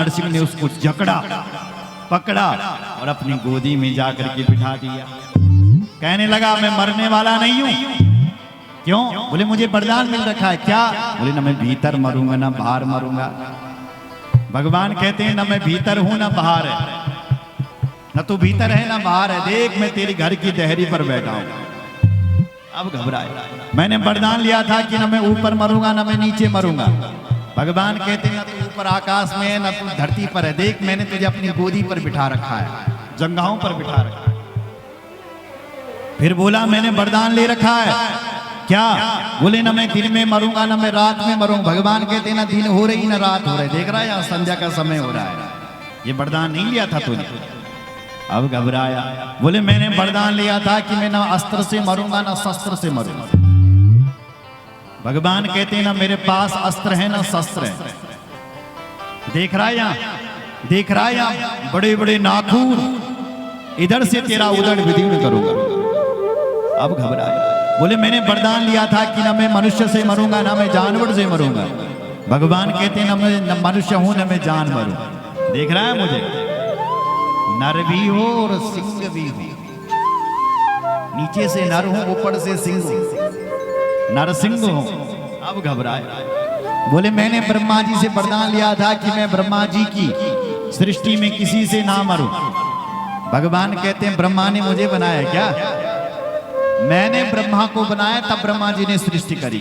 नरसिंह ने उसको जकड़ा, पकड़ा और अपनी गोदी में जाकर के बिठा दिया। कहने लगा मैं मरने वाला नहीं हूं। क्यों? बोले मुझे वरदान मिल रखा है। क्या? बोले ना मैं भीतर मरूंगा ना बाहर मरूंगा। भगवान कहते हैं ना मैं भीतर हूं ना बाहर है, ना तू भीतर है ना बाहर है। देख मैं तेरी घर की देहरी पर बैठा हूं। अब घबराए। मैंने वरदान लिया था कि ना मैं ऊपर मरूंगा ना मैं नीचे मरूंगा। भगवान कहते हैं ना तू ऊपर आकाश में है ना तू धरती पर है। देख मैंने तुझे अपनी गोदी पर बिठा रखा है, जंघाओं पर बिठा रखा है। फिर बोला मैंने वरदान ले रखा है। क्या? बोले ना मैं दिन में मरूंगा ना मैं रात में मरूंगा। भगवान कहते हैं ना दिन हो रही ना रात हो रही। देख रहा है यहाँ संध्या का समय हो रहा है। ये वरदान नहीं लिया था तूने। अब घबराया। बोले मैंने वरदान लिया था कि मैं ना अस्त्र से मरूंगा ना शस्त्र से मरूंगा। भगवान कहते हैं ना मेरे पास अस्त्र है ना शस्त्र है। देख रहा है यहाँ, देख रहा है यहाँ बड़े बड़े नाखून, इधर से तेरा उदर विदीर्ण करूंगा। अब घबराया। बोले मैंने वरदान लिया था कि ना मैं मनुष्य से मरूंगा ना मैं जानवर से मरूंगा। भगवान कहते हैं ना मैं न मनुष्य हूं ना मैं जानवर हूं। देख रहा है मुझे, नर भी हो और सिंह भी हो। नीचे से नर हूं ऊपर से सिंह हूं, नरसिंह हो। अब घबराए। बोले मैंने ब्रह्मा जी से वरदान लिया था कि मैं ब्रह्मा जी की सृष्टि में किसी से ना मरूं। भगवान कहते हैं ब्रह्मा ने मुझे बनाया क्या? मैंने ब्रह्मा को बनाया तब ब्रह्मा जी ने सृष्टि करी।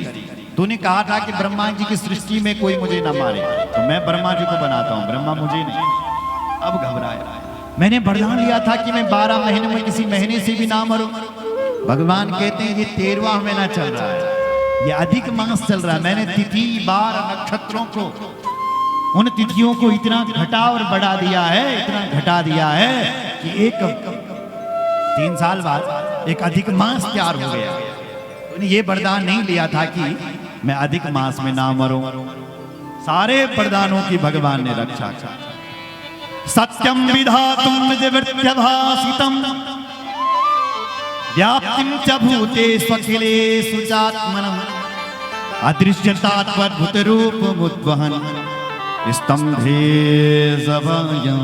तूने कहा था कि ब्रह्मा जी की सृष्टि में कोई मुझे ना मारे, तो मैं ब्रह्मा जी को बनाता हूं, ब्रह्मा मुझे नहीं। अब घबराया। मैंने वरदान लिया था कि मैं 12 महीने में किसी महीने से भी ना मरूं। भगवान कहते हैं ये 13वां महीना चल रहा है, ये अधिक मास चल रहा है। मैंने तिथि बार नक्षत्रों को, उन तिथियों को इतना घटा और बढ़ा दिया है, इतना घटा दिया है कि एक 3 साल बाद एक अधिक मास तैयार हो गया। तूने ये वरदान नहीं लिया था कि मैं अधिक मास में ना मरूं। सारे वरदानों की भगवान ने रक्षा की। सत्यम विधातुम निजवृत्यभासितम व्याप्तिं च भूतेष्वखिलेषु चात्मनः अदृश्यतात्वद्भुत रूपमुद्वहन् स्तंभे सभायां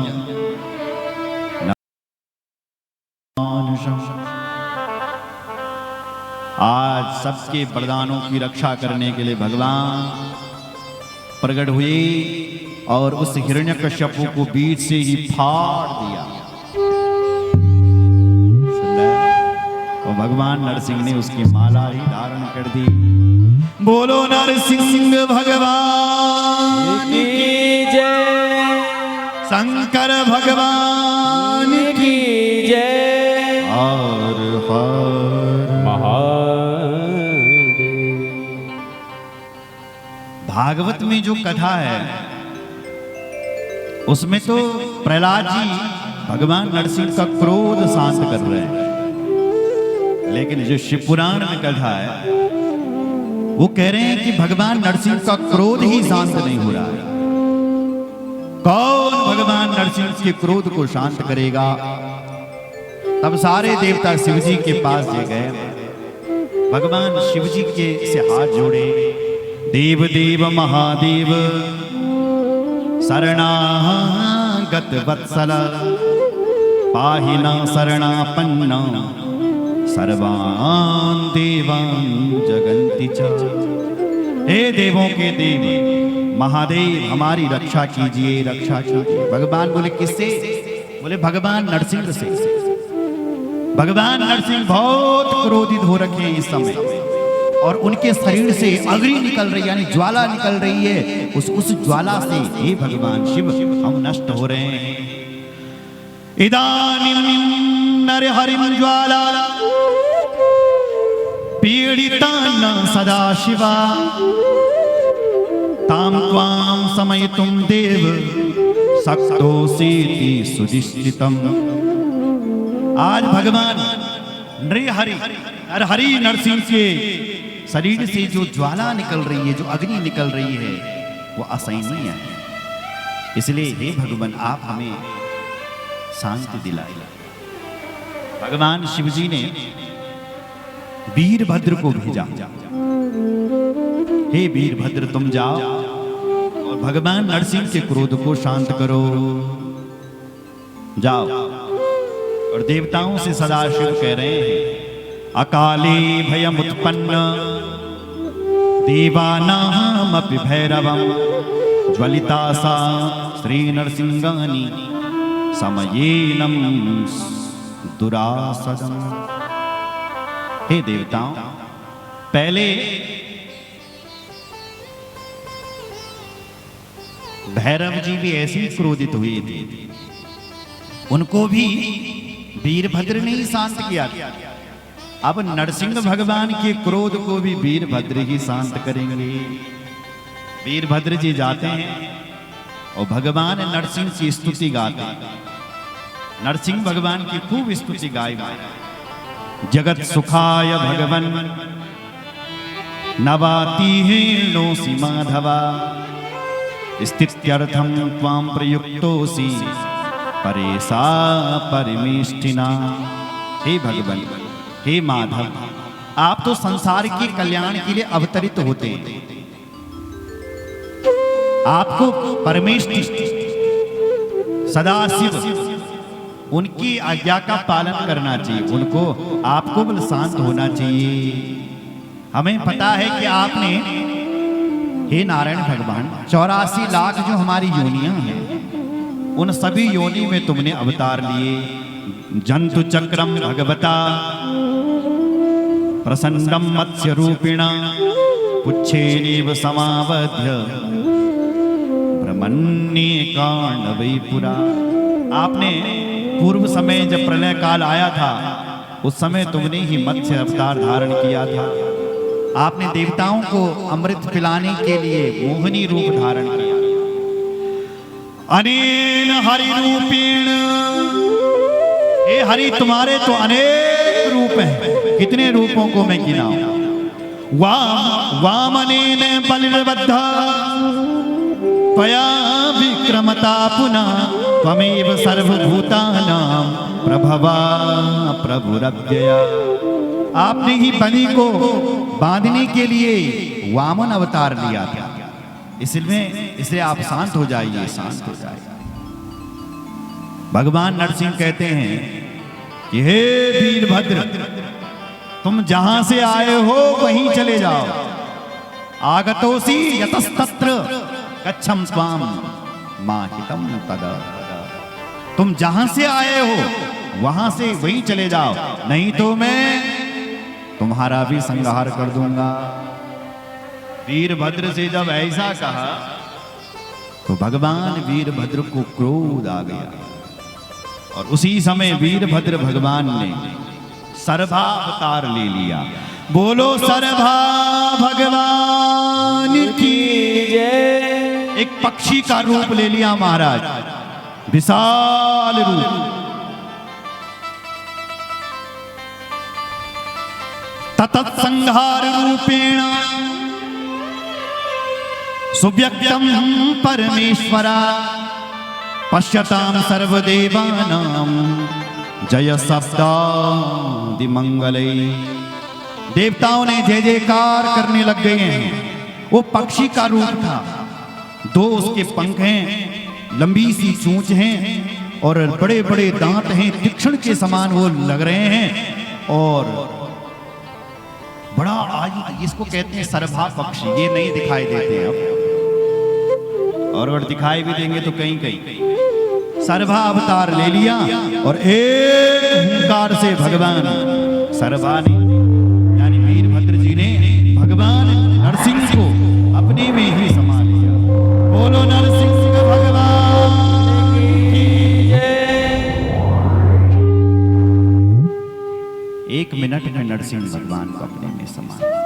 आज सबके वरदानों की रक्षा करने के लिए भगवान प्रकट हुए और उस हिरण्यकश्यपु को बीच से ही फाड़ दिया। और भगवान नरसिंह ने उसकी माला ही धारण कर दी। बोलो नरसिंह भगवान की जय, शंकर भगवान की जय, हर हर महादेव। भागवत में जो कथा है उसमें तो प्रहलाद जी भगवान नरसिंह का क्रोध शांत कर रहे हैं, लेकिन जो शिव पुराण में कथा है वो कह रहे हैं कि भगवान नरसिंह का क्रोध ही शांत नहीं हो रहा है। कौन भगवान नरसिंह के क्रोध को शांत करेगा? तब सारे देवता शिव जी के पास जे गए। भगवान शिव जी के से हाथ जोड़े। देव देव महादेव शरणागत वत्सल पाहिना शरणापन्ना सर्वान् देवान् जगन्ति च। हे देवों के देव महादेव हमारी रक्षा कीजिए, रक्षा कीजिए। भगवान बोले किससे? बोले भगवान नरसिंह से। भगवान नरसिंह बहुत क्रोधित हो रखे हैं इस समय और उनके शरीर से अग्नि निकल रही है, यानी ज्वाला निकल रही है। उस ज्वाला से हे भगवान शिव हम नष्ट हो रहे हैं। इदानीं नरहरिं ज्वाला पीड़ितान् सदा शिवा तां त्वां समयितुं देव शक्तोऽसीति सुदिष्टितम्। आज भगवान नरहरि नरसिंह के शरीर से जो ज्वाला निकल रही है, जो अग्नि निकल रही है, वो असहनीय है। इसलिए हे भगवान आप हमें शांति दिलाइए। भगवान शिव जी ने वीरभद्र को भेजा। हे वीरभद्र तुम जाओ और भगवान नरसिंह के क्रोध को शांत करो। जाओ। और देवताओं से सदाशिव कह रहे हैं अकाले भयमुत्पन्न देवानामपि भैरवं ज्वलिता सा श्री नरसिंहानि समयेनं दुरासदम्। हे देवताओं, पहले भैरव जी भी ऐसे ही क्रोधित हुए थे, उनको भी वीरभद्र ने ही शांत किया था। अब नरसिंह भगवान के क्रोध को भी वीरभद्र ही शांत करेंगे। वीरभद्र जी जाते हैं और भगवान नरसिंह की स्तुति गाते हैं। नरसिंह भगवान की खूब स्तुति गाई। जगत सुखाय भगवन नवाति हीर्णोऽसि माधवा स्थित्यर्थं त्वां प्रयुक्तोऽसि परेशा परमेष्ठिना। हे भगवन, हे माधव, आप तो संसार के कल्याण के लिए अवतरित होते हैं। आपको परमेष्ठि सदाशिव उनकी आज्ञा का पालन करना चाहिए, उनको आपको बल शांत होना चाहिए। हमें पता है कि आपने, हे नारायण भगवान, 84 लाख जो हमारी योनियां हैं उन सभी योनि में तुमने अवतार लिए। जंतु चक्रम भगवता प्रसन्नम मत्स्य रूपिणा पुच्छेनेव समावध्य ब्रह्मण्ये कांडवै पुरा। आपने पूर्व समय जब प्रलय काल आया था उस समय तुमने ही मत्स्य अवतार धारण किया था। आपने देवताओं को अमृत पिलाने के लिए मोहिनी रूप धारण किया। अनेन हरि रूपेण, हे हरि तुम्हारे तो अनेक रूप हैं, कितने रूपों को मैं गिनाऊं। वामनेन बलिर्बद्धा त्वया विक्रमता पुनः त्वमेव सर्वभूतानां प्रभवा प्रभुरव्यया। आपने ही बलि को बांधने के लिए वामन अवतार लिया था। इसलिए आप शांत हो जाइए, शांत हो जाइए। भगवान नरसिंह कहते हैं कि हे वीरभद्र, तुम जहां से आए हो वहीं चले जाओ। आगतोसी यतस्तत्र गच्छं त्वां माहितं तदा। तुम जहां से आए हो वहां से वहीं चले जाओ, नहीं तो मैं तुम्हारा भी संहार कर दूंगा। वीरभद्र से जब ऐसा कहा तो भगवान वीरभद्र को क्रोध आ गया और उसी समय वीरभद्र भगवान ने सर्वावतार ले लिया। बोलो सर्वा भगवान की जय। एक पक्षी का रूप ले लिया महाराज, विशाल रूप। तत्संहार रूपेण सुव्यक्तम परमेश्वरा पश्यतां सर्वदेवानां जय शब्दादि मंगलै। देवताओं ने जय जयकार करने लग गए हैं। वो पक्षी का रूप था, दो उसके पंख हैं, लंबी सी चोंच हैं और बड़े बड़े दांत हैं, तीक्ष्ण के समान वो लग रहे हैं। और बड़ा आज इसको कहते हैं सर्भा पक्षी। ये नहीं दिखाई देते अब, और अगर दिखाई भी देंगे तो कहीं कहीं। सर्भा अवतार ले लिया और एक हुंकार से भगवान सर्भा ने, यानी वीरभद्र जी ने भगवान नरसिंह को अपने में ही समा लिया। बोलो नरसिंह भगवान की जय। 1 मिनट में नरसिंह भगवान को अपने में समा लिया।